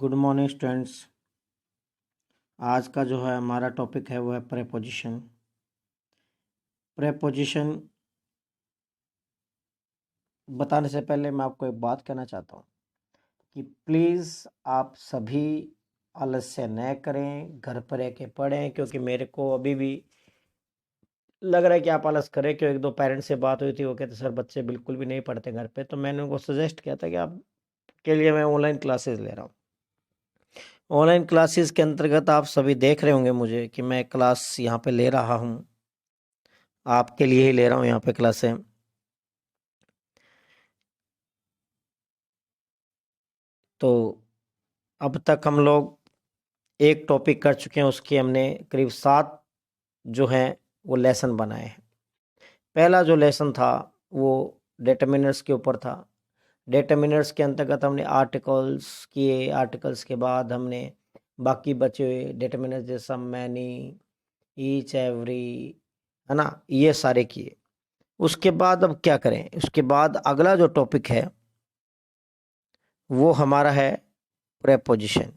Good morning students. आज का जो है हमारा टॉपिक है वो है प्रेपोजिशन। प्रेपोजिशन बताने से पहले मैं आपको एक बात कहना चाहता हूँ कि प्लीज़ आप सभी आलस्य न करें, घर पर रह के पढ़ें, क्योंकि मेरे को अभी भी लग रहा है कि आप आलस करें। क्यों, एक दो पेरेंट्स से बात हुई थी, वो कहते सर बच्चे बिल्कुल भी नहीं पढ़ते घर पे, तो मैंने उनको सजेस्ट किया था कि आप के लिए मैं ऑनलाइन क्लासेस ले रहा हूँ। ऑनलाइन क्लासेस के अंतर्गत आप सभी देख रहे होंगे मुझे कि मैं क्लास यहाँ पे ले रहा हूँ, आपके लिए ही ले रहा हूँ यहाँ पे क्लासें। तो अब तक हम लोग एक टॉपिक कर चुके हैं, उसके हमने करीब 7 जो हैं वो लेसन बनाए हैं। पहला जो लेसन था वो डिटरमिनर्स के ऊपर था। डिटरमिनर्स के अंतर्गत हमने आर्टिकल्स किए, आर्टिकल्स के बाद हमने बाकी बचे हुए डिटरमिनर्स जैसा मैनी, ईच, एवरी, है ना, ये सारे किए। उसके बाद अब क्या करें, उसके बाद अगला जो टॉपिक है वो हमारा है प्रेपोजिशन।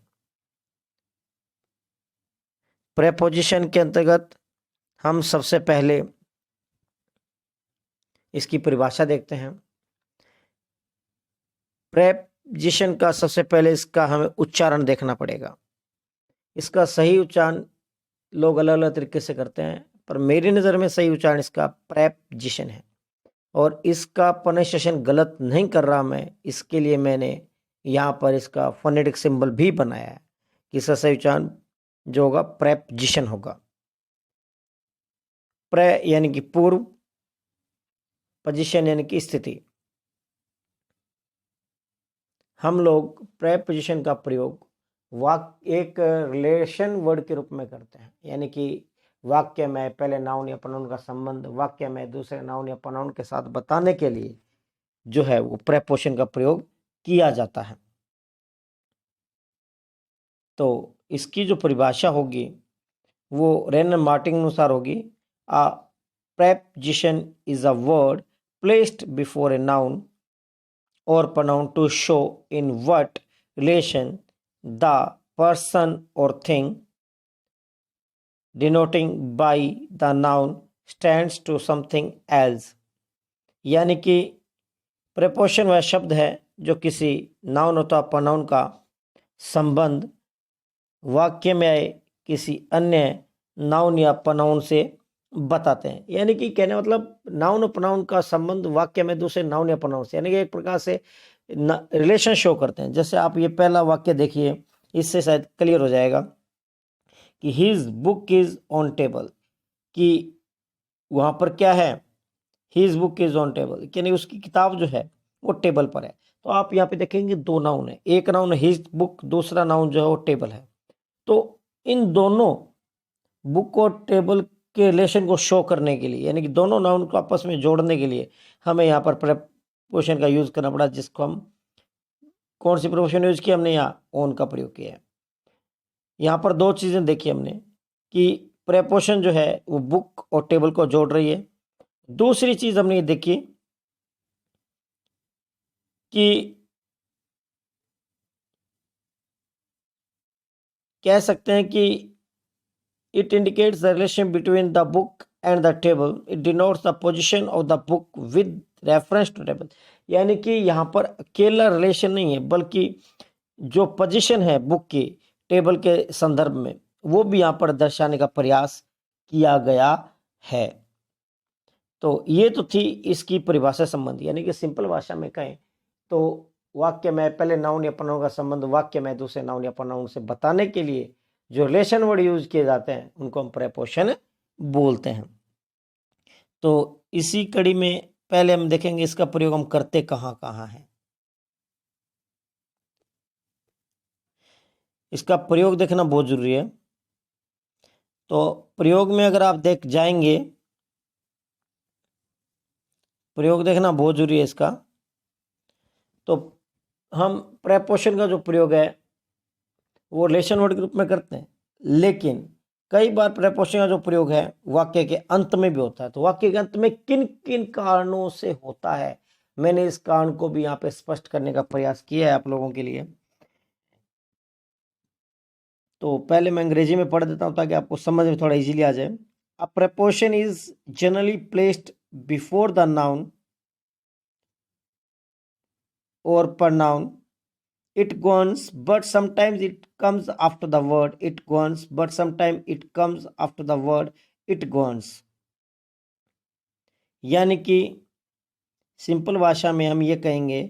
प्रेपोजिशन के अंतर्गत हम सबसे पहले इसकी परिभाषा देखते हैं। प्रेपोजिशन का सबसे पहले इसका हमें उच्चारण देखना पड़ेगा। इसका सही उच्चारण लोग अलग अलग तरीके से करते हैं, पर मेरी नज़र में सही उच्चारण इसका प्रेपोजिशन है। और इसका प्रोनाउंसिएशन गलत नहीं कर रहा मैं, इसके लिए मैंने यहाँ पर इसका फोनेटिक सिंबल भी बनाया है कि इसका सही उच्चारण जो होगा प्रेपोजिशन होगा। प्रे यानी कि पूर्व, पोजीशन यानी कि स्थिति। हम लोग प्रेपोजिशन का प्रयोग वाक्य एक रिलेशन वर्ड के रूप में करते हैं, यानी कि वाक्य में पहले नाउन या प्रोनाउन का संबंध वाक्य में दूसरे नाउन या प्रोनाउन के साथ बताने के लिए जो है वो प्रेपोजिशन का प्रयोग किया जाता है। तो इसकी जो परिभाषा होगी वो रेनन मार्टिन अनुसार होगी। A preposition is a word placed before a noun or pronoun to show in what relation the person or thing denoting by the noun stands to something else। यानी कि प्रेपोजिशन वह शब्द है जो किसी नाउन अथवा प्रोनाउन का संबंध वाक्य में किसी अन्य नाउन या प्रोनाउन से बताते हैं। यानी कि कहने मतलब नाउन और प्रोनाउन का संबंध वाक्य में दूसरे नाउन या प्रोनाउन से, यानी कि एक प्रकार से रिलेशन शो करते हैं। जैसे आप ये पहला वाक्य देखिए, इससे शायद क्लियर हो जाएगा कि his book is on table, कि वहां पर क्या है, his book is on table, यानी उसकी किताब जो है वो टेबल पर है। तो आप यहाँ पे देखेंगे 2 नाउन है, एक नाउन हिज बुक, दूसरा नाउन जो है वो टेबल है। तो इन दोनों बुक और टेबल के रिलेशन को शो करने के लिए, यानी कि दोनों नाउन को आपस में जोड़ने के लिए हमें यहाँ पर प्रेपोजिशन का यूज करना पड़ा, जिसको हम कौन सी प्रेपोजिशन यूज किया, हमने यहाँ ऑन का प्रयोग किया है। यहाँ पर 2 चीजें देखी हमने कि प्रेपोजिशन जो है वो बुक और टेबल को जोड़ रही है। दूसरी चीज हमने ये देखी कि कह सकते हैं कि it indicates the relation between the book and the table, it denotes the position of the book with reference to table। यानी कि यहाँ पर अकेला रिलेशन नहीं है, बल्कि जो पोजीशन है बुक की टेबल के संदर्भ में वो भी यहाँ पर दर्शाने का प्रयास किया गया है। तो ये तो थी इसकी परिभाषा संबंधी, यानी कि सिंपल भाषा में कहें तो वाक्य में पहले नाउन या प्रोनाउन का संबंध वाक्य में दूसरे नाउन या प्रोनाउन से बताने के लिए जो रिलेशन वर्ड यूज किए जाते हैं उनको हम प्रेपोजिशन बोलते हैं। तो इसी कड़ी में पहले हम देखेंगे इसका प्रयोग हम करते कहाँ कहाँ हैं। इसका प्रयोग देखना बहुत जरूरी है। तो प्रयोग में अगर आप देख जाएंगे, प्रयोग देखना बहुत जरूरी है इसका। तो हम प्रेपोजिशन का जो प्रयोग है वो रिलेशन वर्ड के रूप में करते हैं, लेकिन कई बार प्रेपोजिशन का जो प्रयोग है वाक्य के अंत में भी होता है। तो वाक्य के अंत में किन किन कारणों से होता है, मैंने इस कारण को भी यहाँ पे स्पष्ट करने का प्रयास किया है आप लोगों के लिए। तो पहले मैं अंग्रेजी में पढ़ देता हूँ ताकि आपको समझ में थोड़ा इजीली आ जाए। अ preposition is generally placed before the noun or pronoun. It goes, but sometimes it comes after the word it goes, but sometimes it comes after the word it goes। यानी कि सिंपल भाषा में हम ये कहेंगे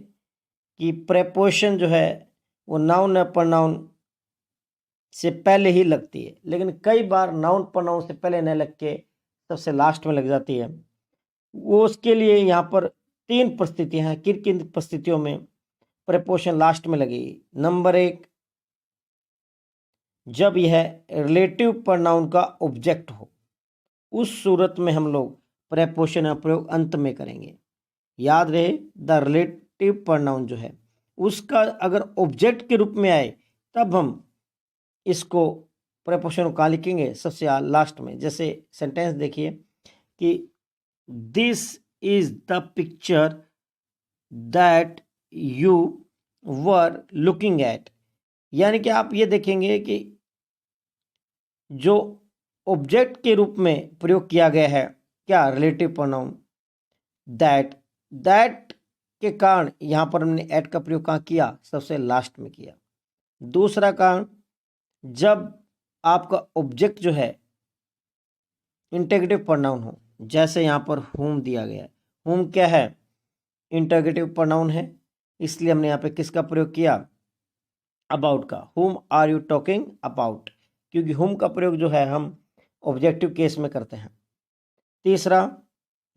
कि preposition जो है वो नाउन या प्रोनाउन से पहले ही लगती है, लेकिन कई बार नाउन प्रोनाउन से पहले न लग के सबसे लास्ट में लग जाती है। वो उसके लिए यहाँ पर 3 परिस्थितियां हैं। किन किन परिस्थितियों में प्रेपोजिशन लास्ट में लगेगी? नंबर 1, जब यह रिलेटिव प्रोनाउन का ऑब्जेक्ट हो, उस सूरत में हम लोग प्रेपोजिशन का प्रयोग अंत में करेंगे। याद रहे, द रिलेटिव प्रोनाउन जो है उसका अगर ऑब्जेक्ट के रूप में आए तब हम इसको प्रेपोजिशन कहाँ लिखेंगे? सबसे लास्ट में। जैसे सेंटेंस देखिए कि this is the picture that you were looking at. यानी कि आप ये देखेंगे कि जो ऑब्जेक्ट के रूप में प्रयोग किया गया है क्या? Relative pronoun that. दैट के कारण यहां पर हमने एट का प्रयोग कहाँ किया? सबसे लास्ट में किया। दूसरा कारण, जब आपका ऑब्जेक्ट जो है इंटीग्रेटिव प्रोनाउन हो, जैसे यहां पर whom दिया गया है। whom क्या है? इंटीग्रेटिव प्रोनाउन है, इसलिए हमने यहाँ पे किसका प्रयोग किया? अबाउट का। whom are you talking about, क्योंकि whom का प्रयोग जो है हम ऑब्जेक्टिव केस में करते हैं। तीसरा,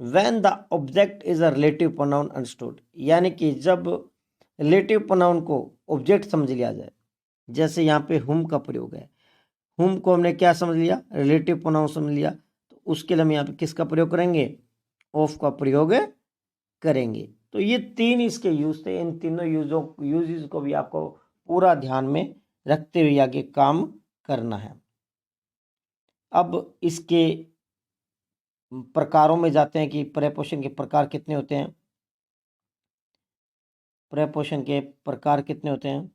when the object is a relative pronoun understood, यानी कि जब रिलेटिव प्रोनाउन को ऑब्जेक्ट समझ लिया जाए। जैसे यहाँ पे whom का प्रयोग है, whom को हमने क्या समझ लिया? रिलेटिव प्रोनाउन समझ लिया, तो उसके लिए हम यहाँ पे किसका प्रयोग करेंगे? ऑफ का प्रयोग करेंगे। तो ये 3 इसके यूज थे। इन तीनों यूजेस को भी आपको पूरा ध्यान में रखते हुए आगे काम करना है। अब इसके प्रकारों में जाते हैं कि प्रेपोजिशन के प्रकार कितने होते हैं। प्रेपोजिशन के प्रकार कितने होते हैं?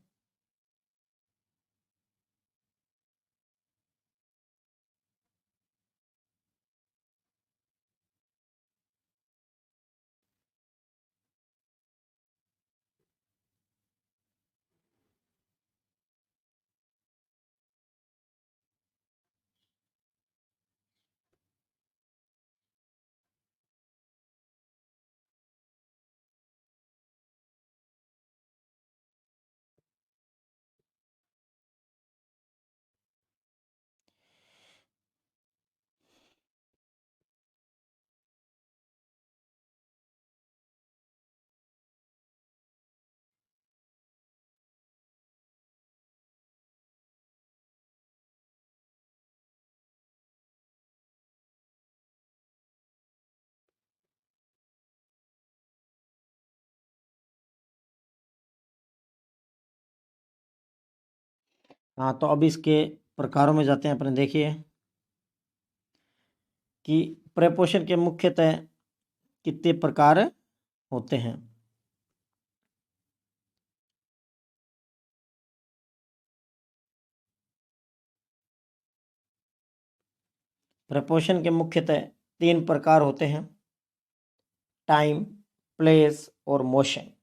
हाँ, तो अब इसके प्रकारों में जाते हैं अपने। देखिए कि प्रेपोजिशन के मुख्यतः कितने प्रकार होते हैं। प्रेपोजिशन के मुख्यतः 3 प्रकार होते हैं: टाइम, प्लेस और मोशन।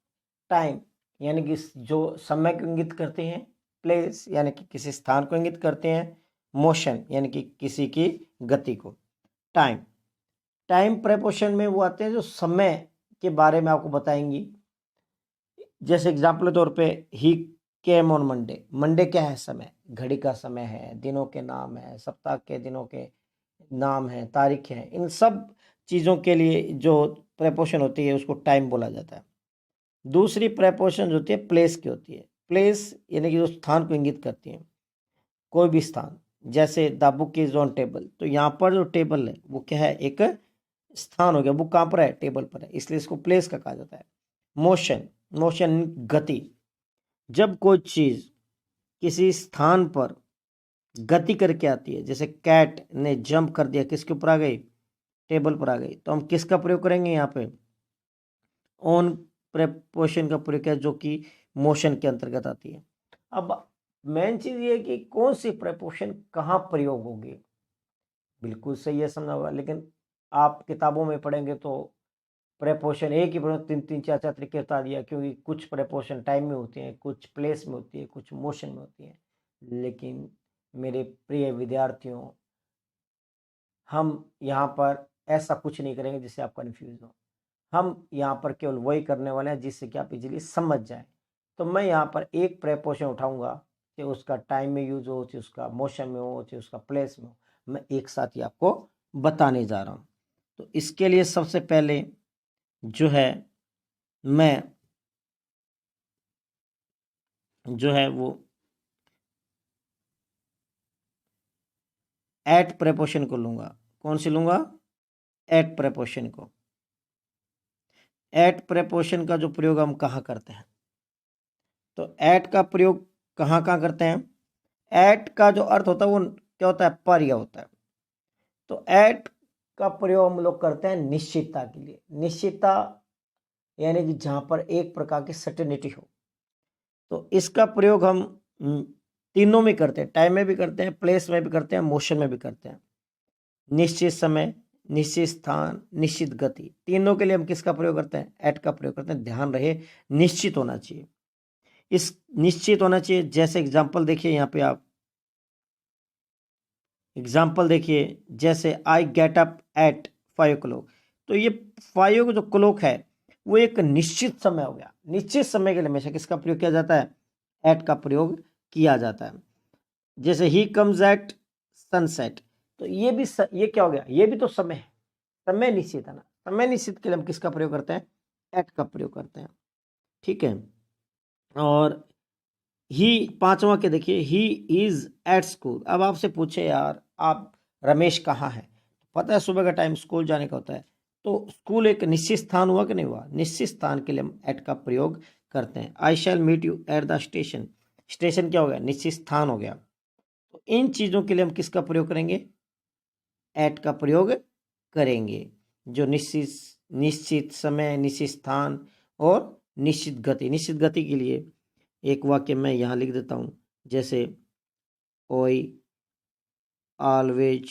टाइम यानी कि जो समय को इंगित करते हैं, प्लेस यानी कि किसी स्थान को इंगित करते हैं, मोशन यानी कि किसी की गति को। टाइम प्रेपोजिशन में वो आते हैं जो समय के बारे में आपको बताएंगी। जैसे एग्जाम्पल के तौर पे ही केम ऑन मंडे। मंडे क्या है? समय, घड़ी का समय है, दिनों के नाम है, सप्ताह के दिनों के नाम है, तारीख है। इन सब चीज़ों के लिए जो प्रेपोजिशन होती है उसको टाइम बोला जाता है। दूसरी प्रेपोजिशन होती है प्लेस की होती है। प्लेस यानी कि जो स्थान को इंगित करती है, कोई भी स्थान। जैसे the book is on table, तो यहाँ पर जो टेबल है वो क्या है? एक स्थान हो गया। बुक कहाँ पर है? टेबल पर है, इसलिए इसको प्लेस का कहा जाता है। मोशन गति। जब कोई चीज किसी स्थान पर गति करके आती है, जैसे कैट ने जंप कर दिया, किसके ऊपर आ गई? टेबल पर आ गई, तो हम किसका प्रयोग करेंगे यहाँ पे? ऑन प्रेपोजिशन का प्रयोग है, जो कि मोशन के अंतर्गत आती है। अब मेन चीज ये है कि कौन सी प्रेपोजिशन कहाँ प्रयोग होगी। बिल्कुल सही है, समझा हुआ। लेकिन आप किताबों में पढ़ेंगे तो प्रेपोजिशन एक ही प्रयोग तीन तीन चार चार तरीके बता दिया, क्योंकि कुछ प्रेपोजिशन टाइम में होती हैं, कुछ प्लेस में होती है, कुछ मोशन में होती है। लेकिन मेरे प्रिय विद्यार्थियों, हम यहाँ पर ऐसा कुछ नहीं करेंगे जिससे आप कन्फ्यूज हो। हम यहाँ पर केवल वही करने वाले हैं जिससे कि आप इजीली समझ जाएं। तो मैं यहाँ पर एक प्रेपोजिशन उठाऊंगा, चाहे उसका टाइम में यूज हो, चाहे उसका मोशन में हो, चाहे उसका प्लेस में हो, मैं एक साथ ही आपको बताने जा रहा हूँ। तो इसके लिए सबसे पहले जो है मैं जो है वो एट प्रेपोजिशन को लूंगा। कौन सी लूंगा? एट प्रेपोजिशन को। एट प्रेपोजिशन का जो प्रयोग हम कहाँ करते हैं, तो एट का प्रयोग कहाँ कहाँ करते हैं? एट का जो अर्थ होता है वो क्या होता है? पर यह होता है। तो एट का प्रयोग हम लोग करते हैं निश्चितता के लिए। निश्चितता यानी कि जहां पर एक प्रकार की सर्टेनिटी हो। तो इसका प्रयोग हम तीनों में करते हैं, टाइम में भी करते हैं, प्लेस में भी करते हैं, मोशन में भी करते हैं। निश्चित समय, निश्चित स्थान, निश्चित गति, तीनों के लिए हम किसका प्रयोग करते हैं? एट का प्रयोग करते हैं। ध्यान रहे निश्चित होना चाहिए। इस निश्चित होना चाहिए। जैसे एग्जाम्पल देखिए, यहाँ पे आप एग्जाम्पल देखिए, जैसे I get up at 5 o'clock। तो ये 5 o'clock है वो एक निश्चित समय हो गया। निश्चित समय के लिए हमेशा किसका प्रयोग किया जाता है? एट का प्रयोग किया जाता है। जैसे ही कम्स एट सनसेट, तो ये भी ये क्या हो गया? ये भी तो समय है, समय निश्चित है ना। समय निश्चित के लिए हम किसका प्रयोग करते हैं? एट का प्रयोग करते हैं। ठीक है। और ही पांचवा के देखिए, ही इज एट स्कूल। अब आपसे पूछे यार आप रमेश कहाँ है, पता है सुबह का टाइम स्कूल जाने का होता है। तो स्कूल एक निश्चित स्थान हुआ कि नहीं हुआ? निश्चित स्थान के लिए हम एट का प्रयोग करते हैं। I shall meet you at the station. Station क्या हो गया? निश्चित स्थान हो गया। तो इन चीजों के लिए हम किसका प्रयोग करेंगे? एट का प्रयोग करेंगे। जो निश्चित निश्चित समय, निश्चित स्थान और निश्चित गति। निश्चित गति के लिए एक वाक्य मैं यहाँ लिख देता हूँ, जैसे I always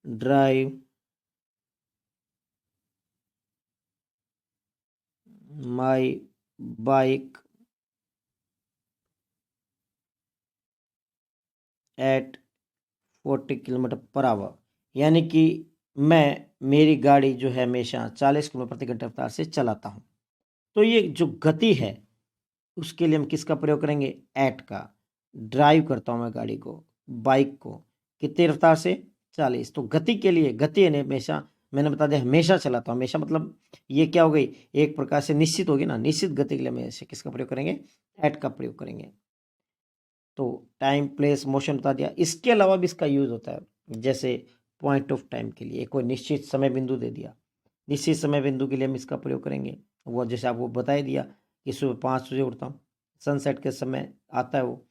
drive my bike at 40 km/h। यानी कि मैं मेरी गाड़ी जो है हमेशा 40 किलोमीटर प्रति घंटा रफ्तार से चलाता हूँ। तो ये जो गति है उसके लिए हम किसका प्रयोग करेंगे? एट का। ड्राइव करता हूँ मैं गाड़ी को, बाइक को, कितनी रफ्तार से? 40। तो गति के लिए, गति है हमेशा, मैंने बता दिया हमेशा चलाता हूँ। हमेशा मतलब ये क्या हो गई? एक प्रकार से निश्चित होगी ना। निश्चित गति के लिए हमेशा किसका प्रयोग करेंगे? एट का प्रयोग करेंगे। तो टाइम, प्लेस, मोशन बता दिया। इसके अलावा भी इसका यूज होता है। जैसे पॉइंट ऑफ टाइम के लिए कोई निश्चित समय बिंदु दे दिया, निश्चित समय बिंदु के लिए हम इसका प्रयोग करेंगे। वो जैसे आपको बता ही दिया कि सुबह 5 बजे उठता हूँ, सनसेट के समय आता है वो।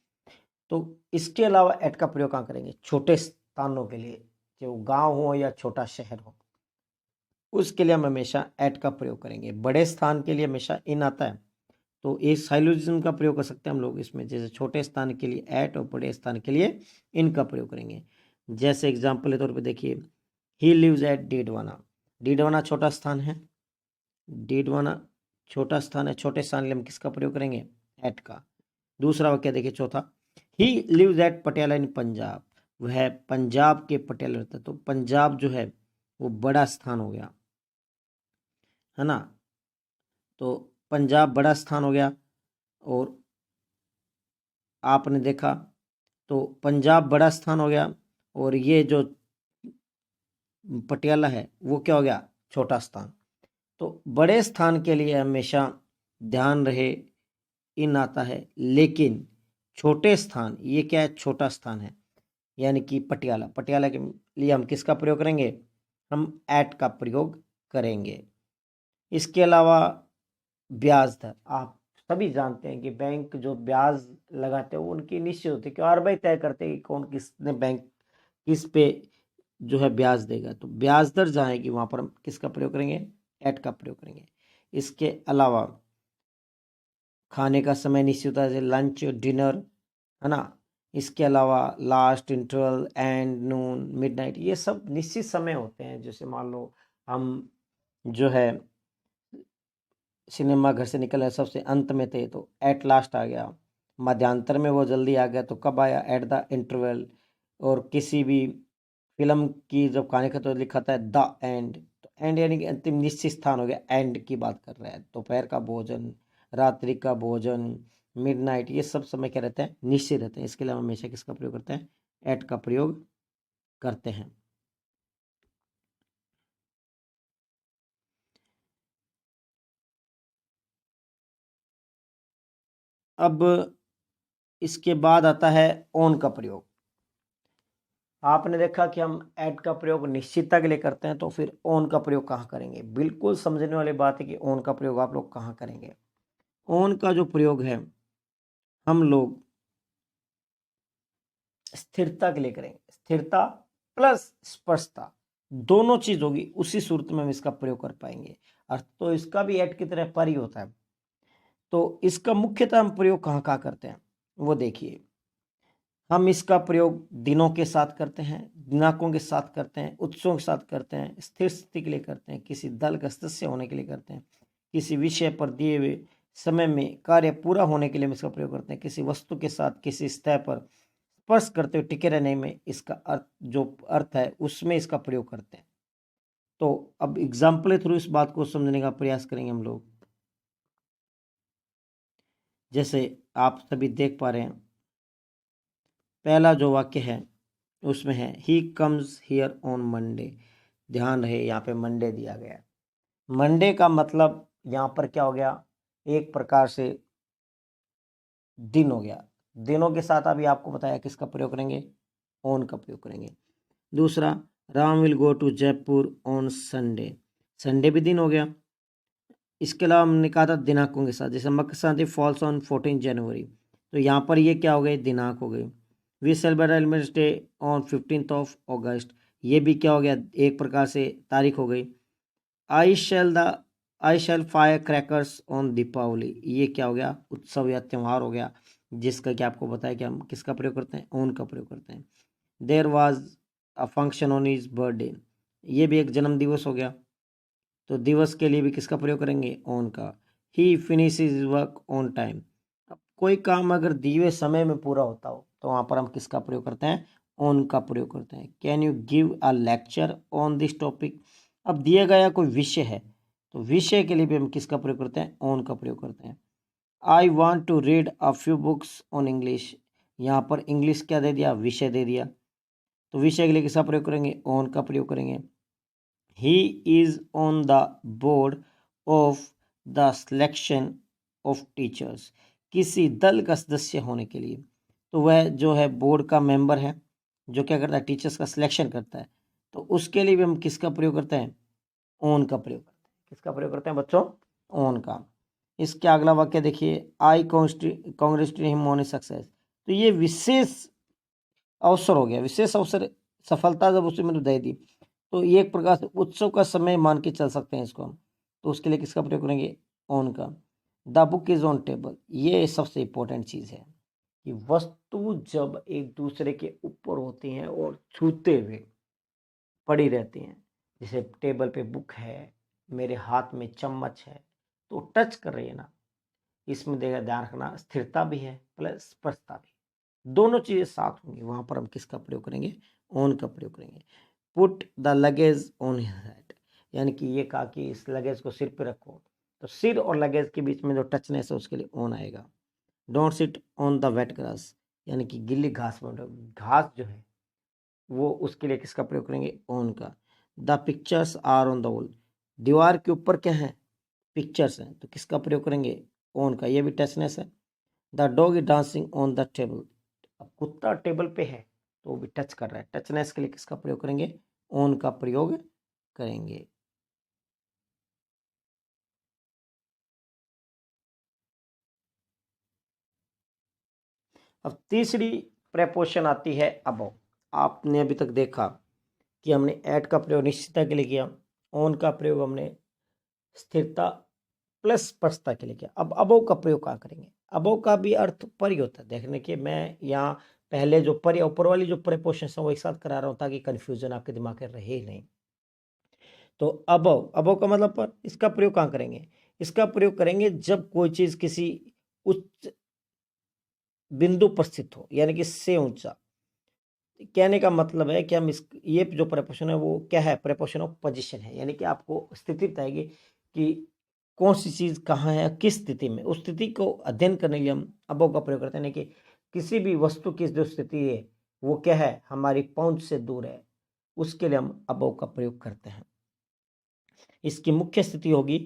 तो इसके अलावा एट का प्रयोग कहाँ करेंगे? छोटे स्थानों के लिए, जो गांव हो या छोटा शहर हो, उसके लिए हम हमेशा एट का प्रयोग करेंगे। बड़े स्थान के लिए हमेशा इन आता है। तो एक साइलोजिज्म का प्रयोग कर सकते हैं हम लोग इसमें। जैसे छोटे स्थान के लिए एट और बड़े स्थान के लिए इन का प्रयोग करेंगे। जैसे एग्जाम्पल के तौर पे देखिए, he lives at Didwana. Didwana छोटा स्थान है। डीडवाना छोटा स्थान है। छोटे स्थान के लिए हम किसका प्रयोग करेंगे? एट का। दूसरा वाक्य देखिए, चौथा, ही लिव्स एट पटियाला इन पंजाब। वह पंजाब के पटियाला रहता है। तो पंजाब जो है वो बड़ा स्थान हो गया, है ना। तो पंजाब बड़ा स्थान हो गया। और आपने देखा तो पंजाब बड़ा स्थान हो गया, और ये जो पटियाला है वो क्या हो गया? छोटा स्थान। तो बड़े स्थान के लिए हमेशा ध्यान रहे इन आता है, लेकिन छोटे स्थान, ये क्या है? छोटा स्थान है। यानी कि पटियाला, पटियाला के लिए हम किसका प्रयोग करेंगे? हम एट का प्रयोग करेंगे। इसके अलावा ब्याज दर, आप सभी जानते हैं कि बैंक जो ब्याज लगाते हैं वो उनकी निश्चित होती है, कि आरबीआई तय करते हैं कि कौन किसने बैंक किस पे जो है ब्याज देगा। तो ब्याज दर जहाँ आएगी वहाँ पर हम किसका प्रयोग करेंगे? एट का प्रयोग करेंगे। इसके अलावा खाने का समय निश्चित होता है, लंच, डिनर, है ना। इसके अलावा last, interval, and, Noon, midnight, ये सब निश्चित समय होते हैं। जैसे मान लो हम जो है सिनेमा घर से निकले सबसे अंत में थे तो एट लास्ट आ गया, मध्यांतर में वो जल्दी आ गया तो कब आया, एट द इंटरवल। और किसी भी फिल्म की जब कहानी खत्म तो लिखा था द एंड, तो एंड यानी कि अंतिम निश्चित स्थान हो गया, एंड की बात कर रहा है। दोपहर का भोजन, रात्रि का भोजन, मिडनाइट, ये सब समय क्या रहते हैं, निश्चित रहते हैं। इसके लिए हम हमेशा किसका प्रयोग करते हैं, एट का प्रयोग करते हैं। अब इसके बाद आता है ऑन का प्रयोग। आपने देखा कि हम एट का प्रयोग निश्चितता के लिए करते हैं, तो फिर ऑन का प्रयोग कहाँ करेंगे। बिल्कुल समझने वाली बात है कि ऑन का प्रयोग आप लोग कहाँ करेंगे। ऑन का जो प्रयोग है हम लोग स्थिरता के लिए करेंगे। स्थिरता प्लस स्पष्टता दोनों चीज होगी, उसी सूरत में हम इसका प्रयोग कर पाएंगे। अर्थ तो इसका भी एट की तरह पर ही होता है। तो इसका मुख्यतः हम प्रयोग कहाँ कहाँ करते हैं वो देखिए। हम इसका प्रयोग दिनों के साथ करते हैं, दिनांकों के साथ करते हैं, उत्सवों के साथ करते हैं, स्थिर स्थिति के लिए करते हैं, किसी दल का सदस्य होने के लिए करते हैं, किसी विषय पर दिए हुए समय में कार्य पूरा होने के लिए हम इसका प्रयोग करते हैं, किसी वस्तु के साथ किसी सतह पर स्पर्श करते हुए टिके रहने में इसका अर्थ जो अर्थ है उसमें इसका प्रयोग करते हैं। तो अब एग्जाम्पल थ्रू इस बात को समझने का प्रयास करेंगे हम लोग। जैसे आप सभी देख पा रहे हैं, पहला जो वाक्य है उसमें है he comes here on Monday. ध्यान रहे यहाँ पे मंडे दिया गया है। मंडे का मतलब यहाँ पर क्या हो गया, एक प्रकार से दिन हो गया। दिनों के साथ अभी आपको बताया किसका प्रयोग करेंगे, ऑन का प्रयोग करेंगे। दूसरा, Ram will go to Jaipur on Sunday. Sunday भी दिन हो गया। इसके अलावा हमने कहा था दिनांकों के साथ, जैसे मकर संक्रांति फॉल्स ऑन 14 जनवरी, तो यहाँ पर ये क्या हो गए, दिनांक हो गए। We celebrate elements day on 15th of August, ये भी क्या हो गया, एक प्रकार से तारीख हो गई। आई शैल फायर क्रैकर्स ऑन दीपावली, ये क्या हो गया, उत्सव या त्यौहार हो गया, जिसका कि आपको बताया कि हम किसका प्रयोग करते हैं, ऑन का प्रयोग करते हैं। There was a function on his birthday, ये भी एक जन्म दिवस हो गया, तो दिवस के लिए भी किसका प्रयोग करेंगे, ऑन का। He finish his work on time, अब कोई काम अगर दिए हुए समय में पूरा होता हो तो वहाँ पर हम किसका प्रयोग करते हैं, ऑन का प्रयोग करते हैं। Can you give a lecture on this topic, अब दिया गया कोई विषय है तो विषय के लिए भी हम किसका प्रयोग करते हैं, ऑन का प्रयोग करते हैं। I want to read a few books on English, यहाँ पर इंग्लिश क्या दे दिया, विषय दे दिया, तो विषय के लिए किसका प्रयोग करेंगे, ऑन का प्रयोग करेंगे। He is on the board of the selection of teachers, किसी दल का सदस्य होने के लिए, तो वह जो है बोर्ड का मेंबर है जो क्या करता है, टीचर्स का सिलेक्शन करता है, तो उसके लिए भी हम किसका प्रयोग करते हैं, ऑन का प्रयोग करते हैं। किसका प्रयोग करते हैं बच्चों, ऑन का। इसके अगला वाक्य देखिए, आई कांग्रेचुलेट हिम ऑन सक्सेस, तो ये विशेष अवसर हो गया, विशेष अवसर, सफलता जब उसे मैंने दे दी, तो ये एक प्रकार से उत्सव का समय मान के चल सकते हैं इसको हम, तो उसके लिए किसका प्रयोग करेंगे, ऑन का। The book is on table, ये सबसे इंपॉर्टेंट चीज़ है कि वस्तु जब एक दूसरे के ऊपर होती हैं और छूते हुए पड़ी रहती हैं, जैसे टेबल पे बुक है, मेरे हाथ में चम्मच है, तो टच कर रही है ना, इसमें देगा ध्यान रखना, स्थिरता भी है प्लस स्पर्शता भी, दोनों चीज़ें साथ होंगी, वहाँ पर हम किसका प्रयोग करेंगे, ऑन का प्रयोग करेंगे। Put the luggage on his head, यानी कि ये कहा कि इस लगेज को सिर पे रखो, तो सिर और लगेज के बीच में जो टचनेस है उसके लिए ऑन आएगा। Don't sit on the wet grass, यानी कि गिल्ली घास पर, घास जो है वो, उसके लिए किसका प्रयोग करेंगे, ऑन का। The pictures are on the wall, दीवार के ऊपर क्या है, पिक्चर्स हैं, तो किसका प्रयोग करेंगे, ऑन का, ये भी टचनेस है। The dog is dancing on the table, अब कुत्ता टेबल पे है तो वो भी टच कर रहा है, टचनेस के लिए किसका प्रयोग करेंगे, ऑन का प्रयोग करेंगे। अब तीसरी प्रेपोजिशन आती है अबव। आपने अभी तक देखा कि हमने एट का प्रयोग निश्चितता के लिए किया, ऑन का प्रयोग हमने स्थिरता प्लस स्पर्शता के लिए क्या। अब अबोव का प्रयोग कहाँ करेंगे। अबोव का भी अर्थ पर ही होता है। देखने के मैं यहाँ पहले जो पर या ऊपर वाली जो प्रेपोजिशन है वो एक साथ करा रहा हूँ ताकि कंफ्यूजन आपके दिमाग में रहे ही नहीं। तो अबोव, अबोव का मतलब पर, इसका प्रयोग कहाँ करेंगे। इसका प्रयोग करेंगे जब कोई चीज किसी उच्च बिंदु पर स्थित हो, यानी कि से ऊंचा। कहने का मतलब है कि हम इस ये जो प्रेपोजिशन है वो क्या है, प्रेपोजिशन ऑफ पोजीशन है, यानी कि आपको स्थिति बताएगी कि कौन सी चीज कहाँ है, किस स्थिति में। उस स्थिति को अध्ययन करने के लिए हम अबोव का प्रयोग करते हैं, यानी कि किसी भी वस्तु की जो स्थिति है वो क्या है, हमारी पहुंच से दूर है, उसके लिए हम अबोव का प्रयोग करते हैं। इसकी मुख्य स्थिति होगी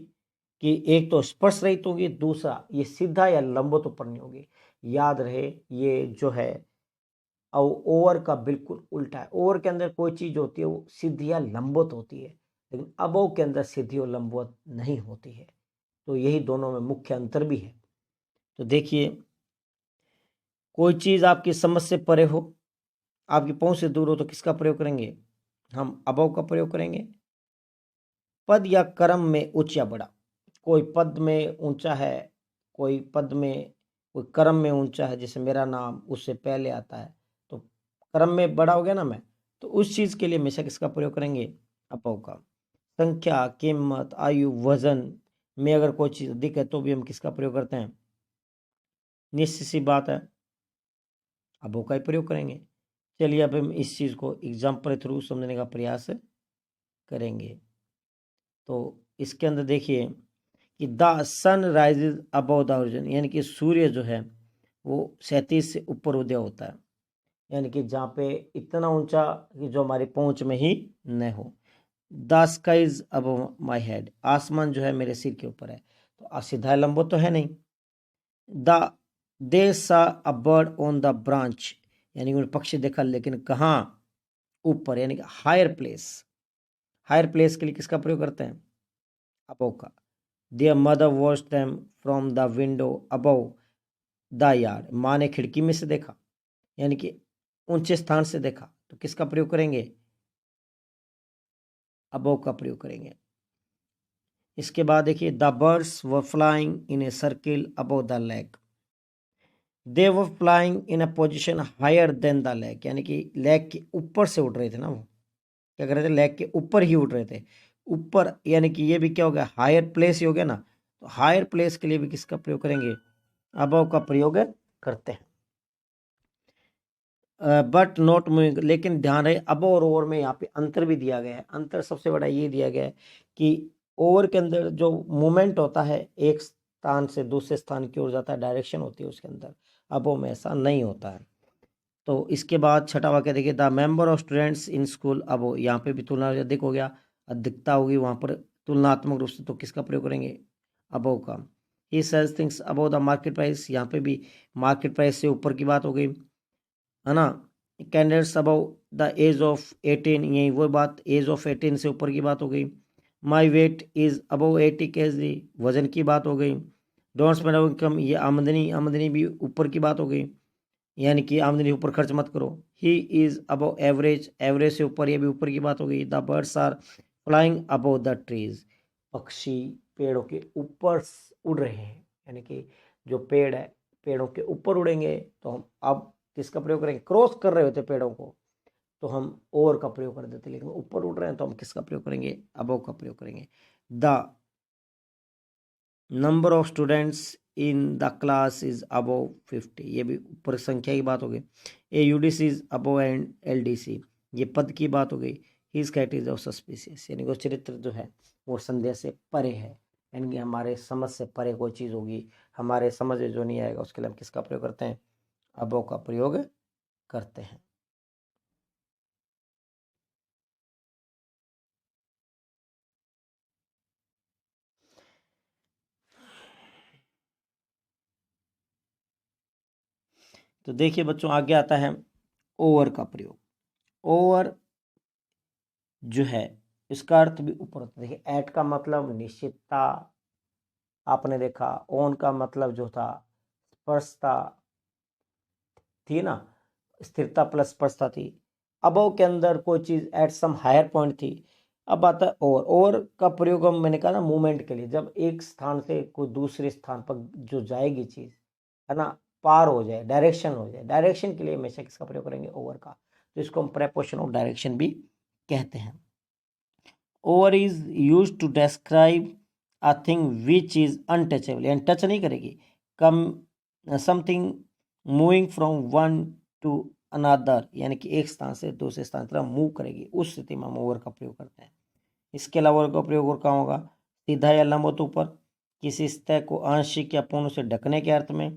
कि एक तो स्पर्श रहित होगी, दूसरा ये सीधा या लंबवत ऊपर नहीं होगी। याद रहे ये जो है और ओवर का बिल्कुल उल्टा है। ओवर के अंदर कोई चीज होती है वो सीधी या लंबवत होती है, लेकिन अबोव के अंदर सीधी और लंबवत नहीं होती है। तो यही दोनों में मुख्य अंतर भी है। तो देखिए, कोई चीज आपकी समझ से परे हो, आपकी पहुंच से दूर हो, तो किसका प्रयोग करेंगे, हम अबोव का प्रयोग करेंगे। पद या क्रम में उच्च या बड़ा। कोई पद में ऊंचा है, कोई पद में, कोई क्रम में ऊंचा है, जैसे मेरा नाम उससे पहले आता है तो क्रम में बड़ा हो गया ना मैं, तो उस चीज के लिए हमेशा किसका प्रयोग करेंगे, अबोव का। संख्या, कीमत, आयु, वजन में अगर कोई चीज अधिक है तो भी हम किसका प्रयोग करते हैं, निश्चित सी बात है अबोव का ही प्रयोग करेंगे। चलिए अब हम इस चीज को एग्जाम्पल के थ्रू समझने का प्रयास करेंगे। तो इसके अंदर देखिए कि the sun rises above the horizon, यानी कि सूर्य जो है वो 37 से ऊपर उदय होता है, यानी कि जहाँ पे इतना ऊंचा कि जो हमारी पहुंच में ही न हो। The skies above my head, आसमान जो है मेरे सिर के ऊपर है, तो सीधा लंबो तो है नहीं। द दे सा a bird on the branch, यानी कि पक्षी देखा, लेकिन कहाँ, ऊपर, यानी कि हायर प्लेस। हायर प्लेस के लिए किसका प्रयोग करते हैं, अबव का। Their mother watched them from the window above the yard, माँ ने खिड़की में से देखा, यानी कि ऊंचे स्थान से देखा, तो किसका प्रयोग करेंगे, above का प्रयोग करेंगे। इसके बाद देखिए the birds were flying in a circle above the lake, they were flying in a position higher than the lake, यानी कि लेक के ऊपर से उड़ रहे थे ना, वो क्या कर रहे थे, लेक के ऊपर ही उड़ रहे थे। ऊपर यानी कि ये भी क्या हो गया, हायर प्लेस ही हो गया ना, तो हायर प्लेस के लिए भी किसका प्रयोग करेंगे, अबव का प्रयोग करते हैं। बट नॉट मूविंग, लेकिन ध्यान रहे अब और ओवर में यहाँ पे अंतर भी दिया गया है। अंतर सबसे बड़ा ये दिया गया है कि ओवर के अंदर जो मूवमेंट होता है एक स्थान से दूसरे स्थान की ओर जाता है, डायरेक्शन होती है उसके अंदर, अबो में ऐसा नहीं होता है। तो इसके बाद छठा वाक्य देखिए the member of students in school, above, यहाँ पे भी तुलना अधिक हो गया, अधिकता होगी वहाँ पर तुलनात्मक रूप से, तो किसका प्रयोग करेंगे, अबो का। He sells things above the market price, यहाँ पे भी मार्केट प्राइस से ऊपर की बात हो गई, है ना। Candidates above the age of 18, यही वो बात, एज ऑफ 18 से ऊपर की बात हो गई। My weight is above 80 kg, वजन की बात हो गई। डोंट स्पेंड इनकम, ये आमदनी, आमदनी भी ऊपर की बात हो गई, यानी कि आमदनी ऊपर खर्च मत करो। He is above average, average से ऊपर, ये भी ऊपर की बात हो गई। The birds are flying above the trees, पक्षी पेड़ों के ऊपर उड़ रहे हैं, यानी कि जो पेड़ है पेड़ों के ऊपर उड़ेंगे तो हम अब किसका प्रयोग करेंगे, क्रॉस कर रहे होते पेड़ों को तो हम ओवर का प्रयोग कर देते, लेकिन ऊपर उड़ रहे हैं तो हम किसका प्रयोग करेंगे, अबव का प्रयोग करेंगे। The number of students in the class is above 50, ये भी ऊपर संख्या की बात हो गई। A UDC is above and LDC, ये पद की बात हो गई। His cat is of suspicious, यानी वो चरित्र जो है वो संदेह से परे है, यानी कि हमारे समझ से परे कोई चीज़ होगी, हमारे समझ में जो नहीं आएगा उसके लिए हम किसका प्रयोग करते हैं, अबव का प्रयोग करते हैं। तो देखिए बच्चों आगे आता है ओवर का प्रयोग। ओवर जो है इसका अर्थ भी ऊपर होता है। देखिए एट का मतलब निश्चितता, आपने देखा ऑन का मतलब जो था स्पर्शता थी ना, स्थिरता प्लस स्पर्शता थी। अबव के अंदर कोई चीज एट सम हायर पॉइंट थी, अब आता है और का प्रयोग हम मैंने कहा ना मूवमेंट के लिए, जब एक स्थान से कोई दूसरे स्थान पर जो जाएगी चीज है ना, पार हो जाए, डायरेक्शन हो जाए, डायरेक्शन के लिए हमेशा किसका प्रयोग करेंगे? ओवर का। तो इसको हम प्रेपोजिशन ऑफ डायरेक्शन भी कहते हैं। Over is use to describe a thing which is untouchable, यानी टच नहीं करेगी। Come something moving from one to another, यानी कि एक स्थान से दूसरे स्थान की तरफ मूव करेगी, उस स्थिति में हम ओवर का प्रयोग करते हैं। इसके अलावा ओवर का प्रयोग और कहाँ होगा? सीधा या लंबवत ऊपर, किसी सतह को आंशिक या पूर्ण से ढकने के अर्थ में,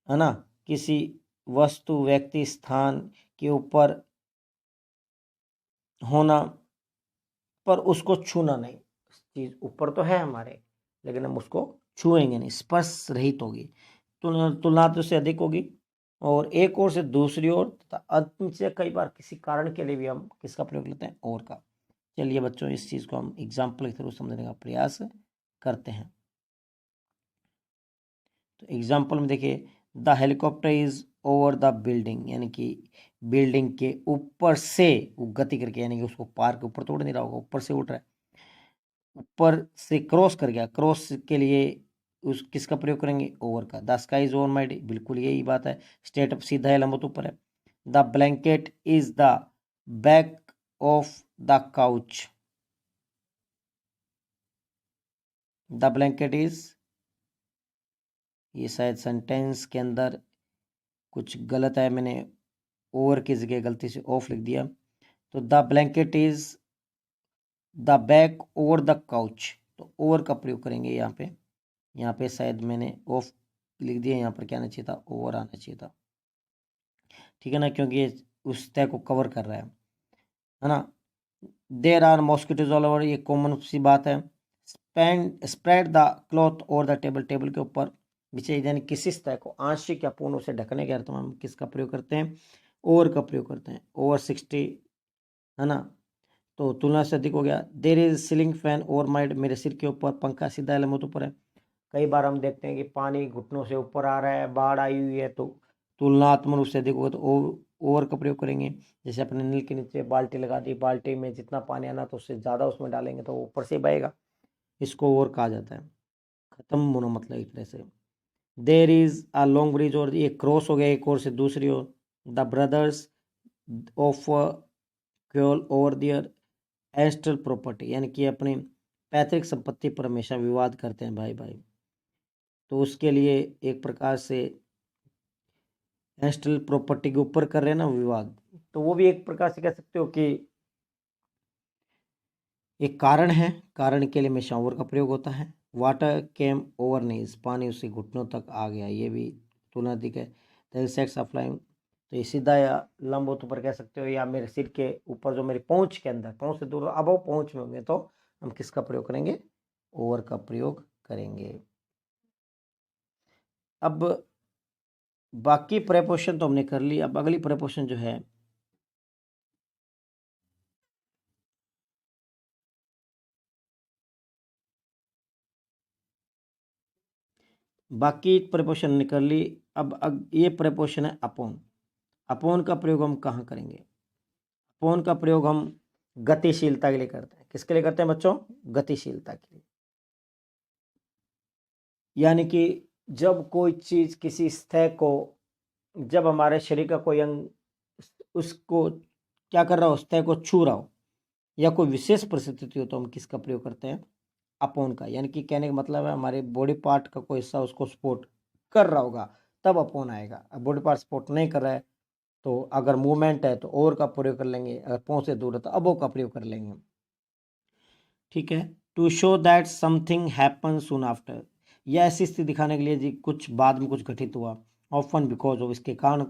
है ना। किसी वस्तु, व्यक्ति, स्थान के ऊपर होना पर उसको छूना नहीं। चीज ऊपर तो है हमारे, लेकिन हम उसको छुएंगे नहीं, स्पर्श रहित होगी, तुलनात्मक से अधिक होगी, और एक ओर से दूसरी ओर तथा अंत से कई बार किसी कारण के लिए भी हम किसका प्रयोग लेते हैं? और का। चलिए बच्चों, इस चीज को हम एग्जाम्पल के थ्रू समझने का प्रयास करते हैं। तो एग्जाम्पल में देखिए, the helicopter is over the building, यानी कि बिल्डिंग के ऊपर से वो गति करके, यानी कि उसको पार के ऊपर तोड़ नहीं रहा होगा, ऊपर से उड़ रहा है, ऊपर से क्रॉस कर गया, क्रॉस के लिए उस किसका प्रयोग करेंगे? ओवर का। The sky is over my day, बिल्कुल यही बात है, स्ट्रेट अप, सीधा है, लंबवत ऊपर है। The blanket is the back of the couch, the blanket is, ये शायद सेंटेंस के अंदर कुछ गलत है, मैंने ओवर की जगह गलती से ऑफ लिख दिया। तो the blanket is the back over the couch, तो ओवर का प्रयोग करेंगे यहाँ पे शायद मैंने ऑफ लिख दिया, यहाँ पर क्या आना चाहिए था? ओवर आना चाहिए था, ठीक है ना, क्योंकि ये उस तय को कवर कर रहा है ना। There are mosquitoes all over, ये कॉमन सी बात है। Spread the cloth over the table, table के ऊपर बिछे, यानी किसी सतह को आंशिक या पूर्ण से ढकने के अर्थ में हम किसका प्रयोग करते हैं? ओवर का प्रयोग करते हैं। ओवर 60, है ना, तो तुलना से अधिक हो गया। There is ceiling fan over might, मेरे सिर के ऊपर पंखा सीधा लंबवत ऊपर है। कई बार हम देखते हैं कि पानी घुटनों से ऊपर आ रहा है, बाढ़ आई हुई है, तो तुलनात्मक रूप से अधिक होगा, तो ओवर का प्रयोग करेंगे। जैसे अपने नील के नीचे बाल्टी लगा दी, बाल्टी में जितना पानी आना तो उससे ज़्यादा उसमें डालेंगे तो ऊपर से बहेगा, इसको ओवर कहा जाता है। खत्म होना मतलब एक तरह से। There is a long bridge, और ये क्रॉस हो गया एक ओर से दूसरी ओर। The brothers of quarrel over their ancestral property, यानी कि अपनी पैतृक संपत्ति पर हमेशा विवाद करते हैं भाई भाई, तो उसके लिए एक प्रकार से एस्ट्रल प्रॉपर्टी के ऊपर कर रहे हैं ना विवाद, तो वो भी एक प्रकार से कह सकते हो कि एक कारण है, कारण के लिए हमेशा ओवर का प्रयोग होता है। वाटर केम ओवर नीज, पानी उससे घुटनों तक आ गया, ये भी तुलनाधिक है। सेक्स ऑफ लाइन, तो ये सीधा या लंबवत ऊपर कह सकते हो, या मेरे सिर के ऊपर जो मेरी पहुंच के अंदर, पहुंच से दूर, अब वो पहुंच में होंगे तो हम किसका प्रयोग करेंगे? ओवर का प्रयोग करेंगे। अब बाकी प्रेपोजिशन तो हमने कर ली, अब अगली प्रेपोजिशन जो है, बाकी प्रेपोजिशन ने कर ली। अब ये प्रेपोजिशन है अपॉन। अपॉन का प्रयोग हम कहाँ करेंगे? अपॉन का प्रयोग हम गतिशीलता के लिए करते हैं। किसके लिए करते हैं बच्चों? गतिशीलता के लिए। यानी कि जब कोई चीज किसी सतह को, जब हमारे शरीर का कोई अंग उसको क्या कर रहा हो, सतह को छू रहा हो, या कोई विशेष परिस्थिति हो, तो हम किसका प्रयोग करते हैं? अपॉन का। यानी कि कहने का मतलब है हमारे बॉडी पार्ट का कोई हिस्सा उसको सपोर्ट कर रहा होगा, तब अपॉन आएगा। अब बॉडी पार्ट सपोर्ट नहीं कर रहा है, तो अगर मूवमेंट है तो और का प्रयोग कर लेंगे, अगर पहुंच से दूर है तो अबो का प्रयोग कर लेंगे, ठीक है। To show that something happen soon after, यह ऐसी स्थिति दिखाने के लिए जी कुछ बाद में कुछ घटित हुआ। ऑफन बिकॉज ऑफ, इसके कारण,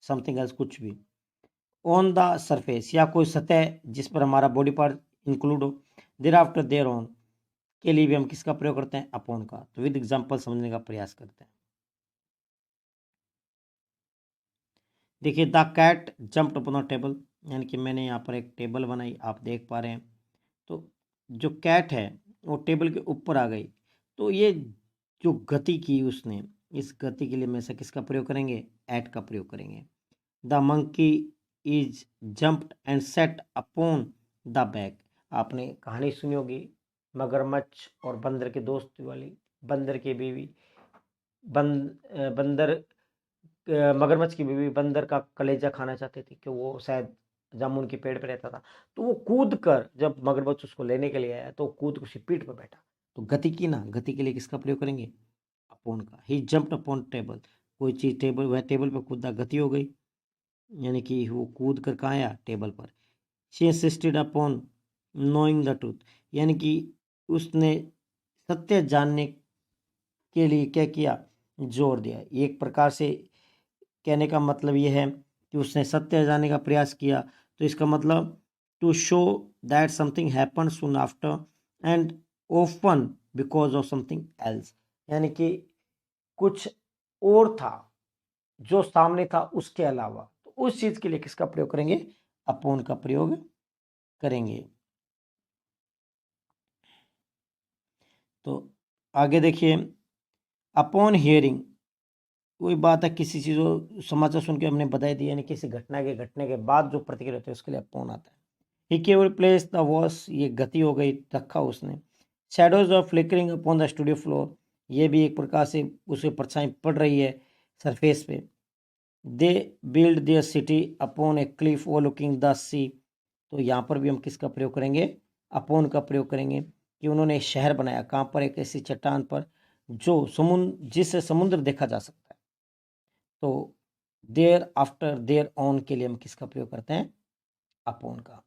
समथिंग एल्स, कुछ भी। ऑन द सरफेस, या कोई सतह जिस पर हमारा बॉडी पार्ट इंक्लूड हो। देर आफ्टर, देर ऑन के लिए भी हम किसका प्रयोग करते हैं? अपॉन का। तो विद एग्जाम्पल समझने का प्रयास करते हैं। देखिए, the cat jumped upon the table, यानी कि मैंने यहाँ पर एक टेबल बनाई, आप देख पा रहे हैं। तो जो कैट है वो टेबल के ऊपर आ गई, तो ये जो गति की उसने, इस गति के लिए हमेशा किसका प्रयोग करेंगे? एट का प्रयोग करेंगे। The monkey is jumped and set upon the back, आपने कहानी सुनी होगी मगरमच्छ और बंदर के दोस्त वाली। बंदर की बीवी बंदर मगरमच्छ की बीवी बंदर का कलेजा खाना चाहती थी कि वो शायद जामुन के पेड़ पे रहता था। तो वो कूद कर, जब मगरमच्छ उसको लेने के लिए आया तो कूद उसकी पीठ पर बैठा। तो गति की ना, गति के लिए किसका प्रयोग करेंगे? अपॉन का। ही जंप्ड अपॉन टेबल, कोई चीज टेबल, वह टेबल पर कूदा, गति हो गई, यानी कि वो कूद कर कहाँ आया? टेबल पर। She insisted upon knowing the truth, यानी कि उसने सत्य जानने के लिए क्या किया? जोर दिया। एक प्रकार से कहने का मतलब यह है कि उसने सत्य जानने का प्रयास किया। तो इसका मतलब to show that something happen soon after and often because of something else, यानी कि कुछ और था जो सामने था उसके अलावा। तो उस चीज के लिए किसका प्रयोग करेंगे? अपॉन का प्रयोग करेंगे। तो आगे देखिए, अपॉन हियरिंग, कोई बात है, किसी चीज को समाचार सुन के हमने बधाई दी, यानी किसी घटना के घटने के बाद जो प्रतिक्रिया होती है उसके लिए अपॉन आता है। ही केवल प्लेस द वॉस, ये गति हो गई, रखा उसने। Shadows of flickering upon the studio floor, ये भी एक प्रकार से उसे परछाई पड़ रही है सरफेस पे। They build their city upon a cliff overlooking the sea, तो यहाँ पर भी हम किसका प्रयोग करेंगे? अपॉन का प्रयोग करेंगे कि उन्होंने एक शहर बनाया। कहाँ पर? एक ऐसी चट्टान पर जो समुद्र, जिससे समुद्र देखा जा सकता है। तो देयर आफ्टर देयर ऑन के लिए हम किसका प्रयोग करते हैं? अपॉन का।